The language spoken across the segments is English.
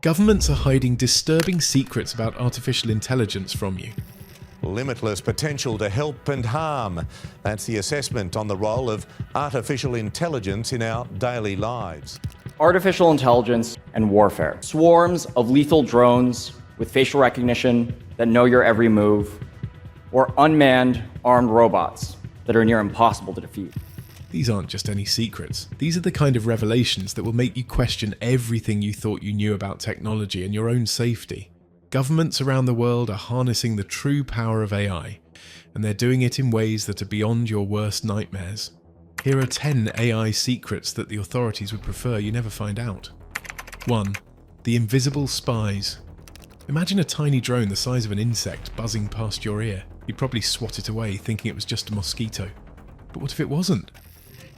Governments are hiding disturbing secrets about artificial intelligence from you. Limitless potential to help and harm. That's the assessment on the role of artificial intelligence in our daily lives. Artificial intelligence and warfare. Swarms of lethal drones with facial recognition that know your every move, or unmanned armed robots that are near impossible to defeat. These aren't just any secrets. These are the kind of revelations that will make you question everything you thought you knew about technology and your own safety. Governments around the world are harnessing the true power of AI, and they're doing it in ways that are beyond your worst nightmares. Here are 10 AI secrets that the authorities would prefer you never find out. 1. The invisible spies. Imagine a tiny drone the size of an insect buzzing past your ear. You'd probably swat it away thinking it was just a mosquito. But what if it wasn't?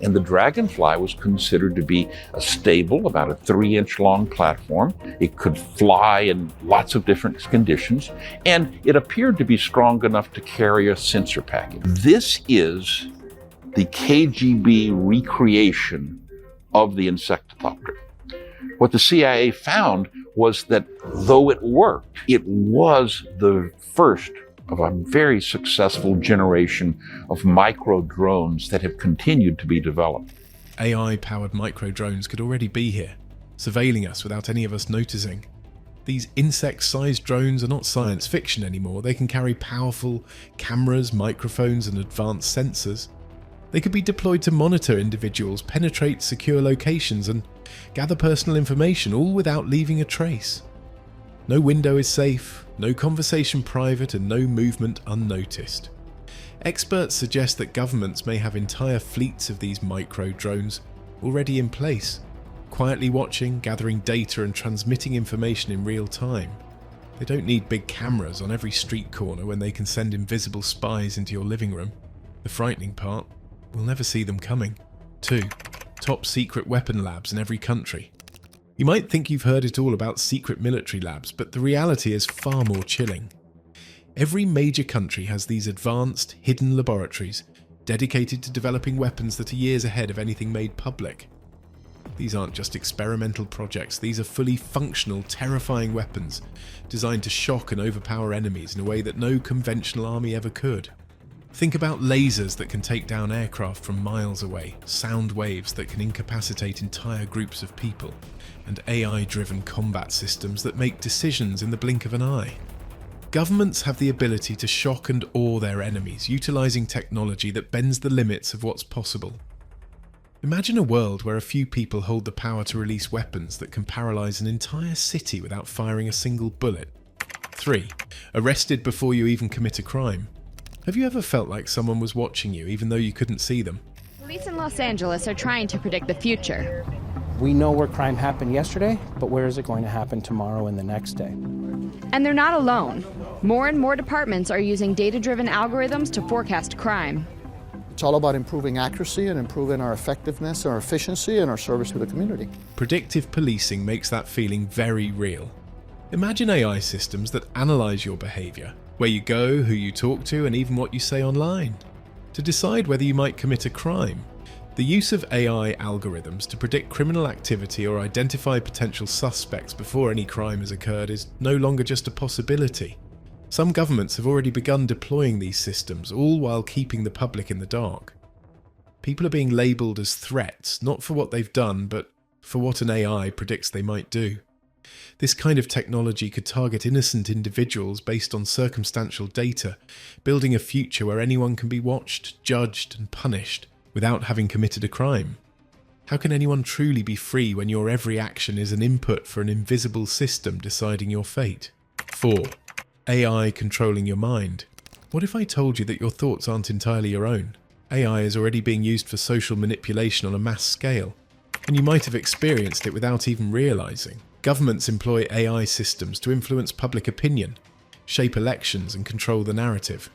And the Dragonfly was considered to be a stable, about a 3-inch long platform. It could fly in lots of different conditions, and it appeared to be strong enough to carry a sensor package. This is the KGB recreation of the insectocopter. What the CIA found was that though it worked, it was the first of a very successful generation of micro drones that have continued to be developed. AI-powered micro drones could already be here, surveilling us without any of us noticing. These insect-sized drones are not science fiction anymore. They can carry powerful cameras, microphones, and advanced sensors. They could be deployed to monitor individuals, penetrate secure locations, and gather personal information, all without leaving a trace. No window is safe, no conversation private, and no movement unnoticed. Experts suggest that governments may have entire fleets of these micro drones already in place, quietly watching, gathering data, and transmitting information in real time. They don't need big cameras on every street corner when they can send invisible spies into your living room. The frightening part, we'll never see them coming. 2. Top secret weapon labs in every country. You might think you've heard it all about secret military labs, but the reality is far more chilling. Every major country has these advanced, hidden laboratories dedicated to developing weapons that are years ahead of anything made public. These aren't just experimental projects, these are fully functional, terrifying weapons designed to shock and overpower enemies in a way that no conventional army ever could. Think about lasers that can take down aircraft from miles away, sound waves that can incapacitate entire groups of people, and AI-driven combat systems that make decisions in the blink of an eye. Governments have the ability to shock and awe their enemies, utilizing technology that bends the limits of what's possible. Imagine a world where a few people hold the power to release weapons that can paralyze an entire city without firing a single bullet. 3. Arrested before you even commit a crime. Have you ever felt like someone was watching you even though you couldn't see them? Police in Los Angeles are trying to predict the future. We know where crime happened yesterday, but where is it going to happen tomorrow and the next day? And they're not alone. More and more departments are using data-driven algorithms to forecast crime. It's all about improving accuracy and improving our effectiveness, our efficiency, and our service to the community. Predictive policing makes that feeling very real. Imagine AI systems that analyze your behavior, where you go, who you talk to, and even what you say online, to decide whether you might commit a crime. The use of AI algorithms to predict criminal activity or identify potential suspects before any crime has occurred is no longer just a possibility. Some governments have already begun deploying these systems, all while keeping the public in the dark. People are being labelled as threats, not for what they've done, but for what an AI predicts they might do. This kind of technology could target innocent individuals based on circumstantial data, building a future where anyone can be watched, judged, and punished without having committed a crime. How can anyone truly be free when your every action is an input for an invisible system deciding your fate? 4. AI controlling your mind. What if I told you that your thoughts aren't entirely your own? AI is already being used for social manipulation on a mass scale, and you might have experienced it without even realizing. Governments employ AI systems to influence public opinion, shape elections, and control the narrative.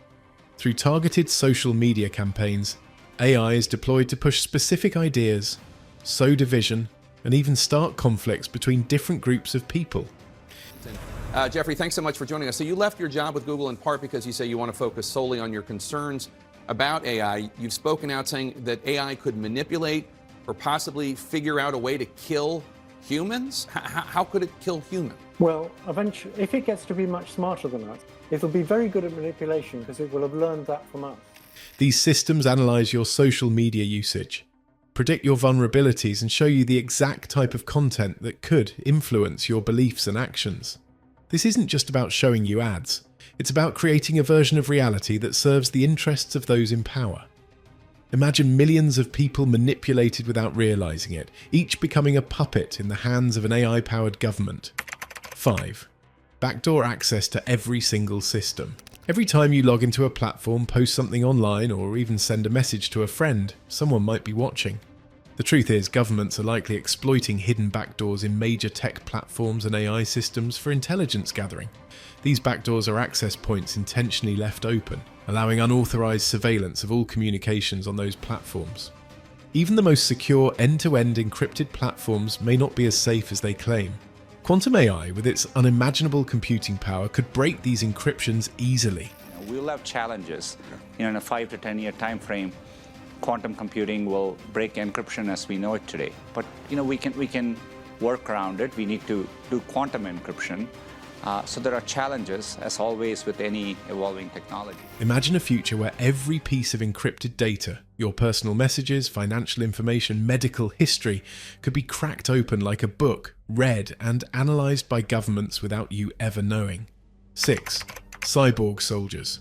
Through targeted social media campaigns, AI is deployed to push specific ideas, sow division, and even start conflicts between different groups of people. Jeffrey, thanks so much for joining us. So you left your job with Google in part because you say you want to focus solely on your concerns about AI. You've spoken out saying that AI could manipulate or possibly figure out a way to kill humans? How could it kill humans? Well, eventually, if it gets to be much smarter than us, it'll be very good at manipulation because it will have learned that from us. These systems analyze your social media usage, predict your vulnerabilities, and show you the exact type of content that could influence your beliefs and actions. This isn't just about showing you ads. It's about creating a version of reality that serves the interests of those in power. Imagine millions of people manipulated without realizing it, each becoming a puppet in the hands of an AI-powered government. 5. Backdoor access to every single system. Every time you log into a platform, post something online, or even send a message to a friend, someone might be watching. The truth is, governments are likely exploiting hidden backdoors in major tech platforms and AI systems for intelligence gathering. These backdoors are access points intentionally left open, allowing unauthorized surveillance of all communications on those platforms. Even the most secure end-to-end encrypted platforms may not be as safe as they claim. Quantum AI, with its unimaginable computing power, could break these encryptions easily. We'll have challenges. In a 5 to 10 year time frame, quantum computing will break encryption as we know it today. But we can work around it. We need to do quantum encryption. So there are challenges, as always, with any evolving technology. Imagine a future where every piece of encrypted data, your personal messages, financial information, medical history, could be cracked open like a book, read and analysed by governments without you ever knowing. 6. Cyborg soldiers.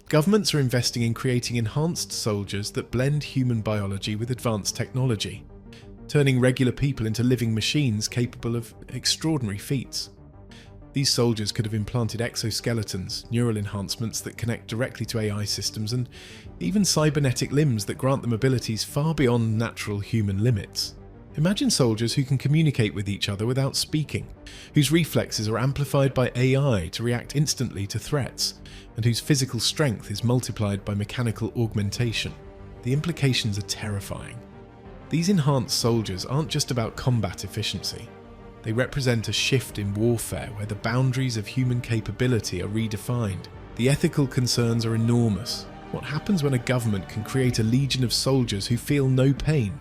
Governments are investing in creating enhanced soldiers that blend human biology with advanced technology, turning regular people into living machines capable of extraordinary feats. These soldiers could have implanted exoskeletons, neural enhancements that connect directly to AI systems, and even cybernetic limbs that grant them abilities far beyond natural human limits. Imagine soldiers who can communicate with each other without speaking, whose reflexes are amplified by AI to react instantly to threats, and whose physical strength is multiplied by mechanical augmentation. The implications are terrifying. These enhanced soldiers aren't just about combat efficiency. They represent a shift in warfare where the boundaries of human capability are redefined. The ethical concerns are enormous. What happens when a government can create a legion of soldiers who feel no pain,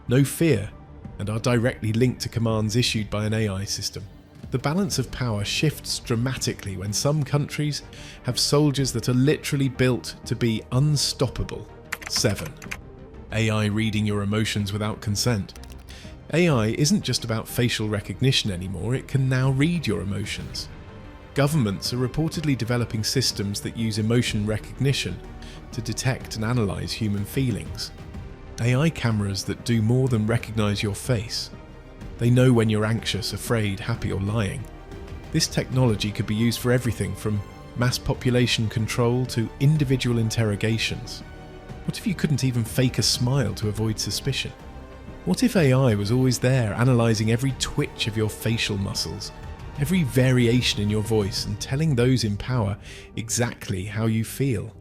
no fear, and are directly linked to commands issued by an AI system? The balance of power shifts dramatically when some countries have soldiers that are literally built to be unstoppable. 7. AI reading your emotions without consent. AI isn't just about facial recognition anymore, it can now read your emotions. Governments are reportedly developing systems that use emotion recognition to detect and analyze human feelings. AI cameras that do more than recognize your face. They know when you're anxious, afraid, happy, or lying. This technology could be used for everything from mass population control to individual interrogations. What if you couldn't even fake a smile to avoid suspicion? What if AI was always there, analysing every twitch of your facial muscles, every variation in your voice, and telling those in power exactly how you feel?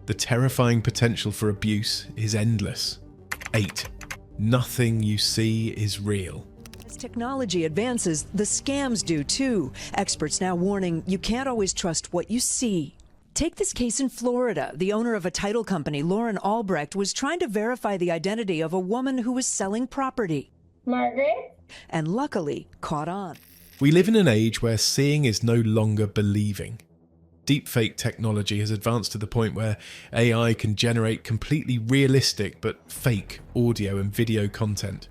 The terrifying potential for abuse is endless. 8. Nothing you see is real. As technology advances, the scams do too. Experts now warning you can't always trust what you see. Take this case in Florida. The owner of a title company, Lauren Albrecht, was trying to verify the identity of a woman who was selling property. Margaret? And luckily caught on. We live in an age where seeing is no longer believing. Deepfake technology has advanced to the point where AI can generate completely realistic but fake audio and video content.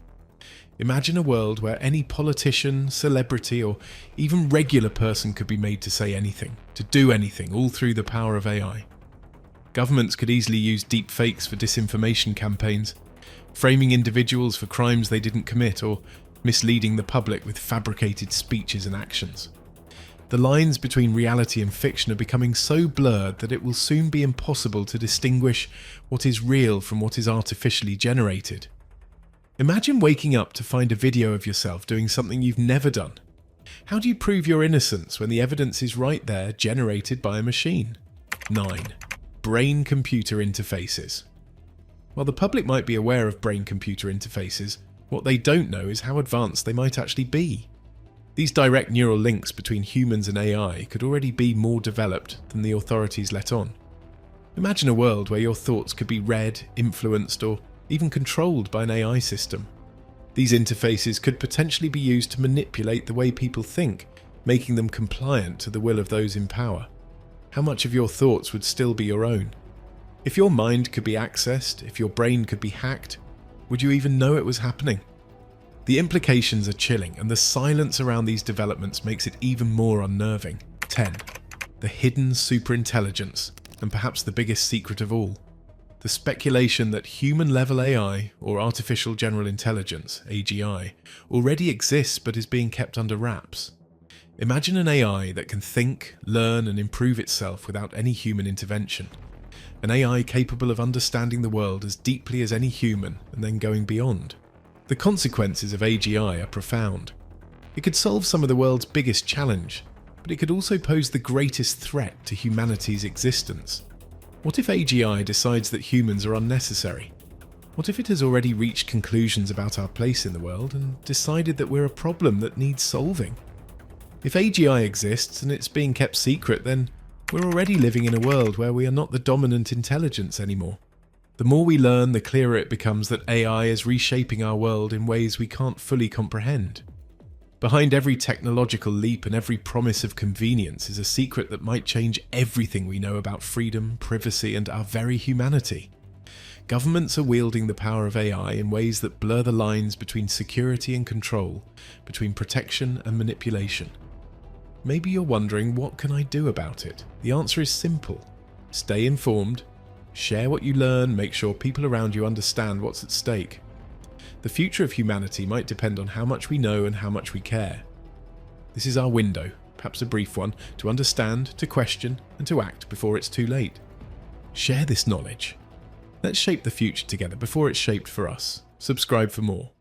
Imagine a world where any politician, celebrity, or even regular person could be made to say anything, to do anything, all through the power of AI. Governments could easily use deepfakes for disinformation campaigns, framing individuals for crimes they didn't commit, or misleading the public with fabricated speeches and actions. The lines between reality and fiction are becoming so blurred that it will soon be impossible to distinguish what is real from what is artificially generated. Imagine waking up to find a video of yourself doing something you've never done. How do you prove your innocence when the evidence is right there, generated by a machine? 9. Brain-computer interfaces. While the public might be aware of brain-computer interfaces, what they don't know is how advanced they might actually be. These direct neural links between humans and AI could already be more developed than the authorities let on. Imagine a world where your thoughts could be read, influenced, or even controlled by an AI system. These interfaces could potentially be used to manipulate the way people think, making them compliant to the will of those in power. How much of your thoughts would still be your own? If your mind could be accessed, if your brain could be hacked, would you even know it was happening? The implications are chilling, and the silence around these developments makes it even more unnerving. 10. The hidden superintelligence, and perhaps the biggest secret of all. The speculation that human-level AI, or artificial general intelligence, AGI, already exists but is being kept under wraps. Imagine an AI that can think, learn, and improve itself without any human intervention. An AI capable of understanding the world as deeply as any human and then going beyond. The consequences of AGI are profound. It could solve some of the world's biggest challenge, but it could also pose the greatest threat to humanity's existence. What if AGI decides that humans are unnecessary? What if it has already reached conclusions about our place in the world and decided that we're a problem that needs solving? If AGI exists and it's being kept secret, then we're already living in a world where we are not the dominant intelligence anymore. The more we learn, the clearer it becomes that AI is reshaping our world in ways we can't fully comprehend. Behind every technological leap and every promise of convenience is a secret that might change everything we know about freedom, privacy, and our very humanity. Governments are wielding the power of AI in ways that blur the lines between security and control, between protection and manipulation. Maybe you're wondering, what can I do about it? The answer is simple. Stay informed, share what you learn, make sure people around you understand what's at stake. The future of humanity might depend on how much we know and how much we care. This is our window, perhaps a brief one, to understand, to question, and to act before it's too late. Share this knowledge. Let's shape the future together before it's shaped for us. Subscribe for more.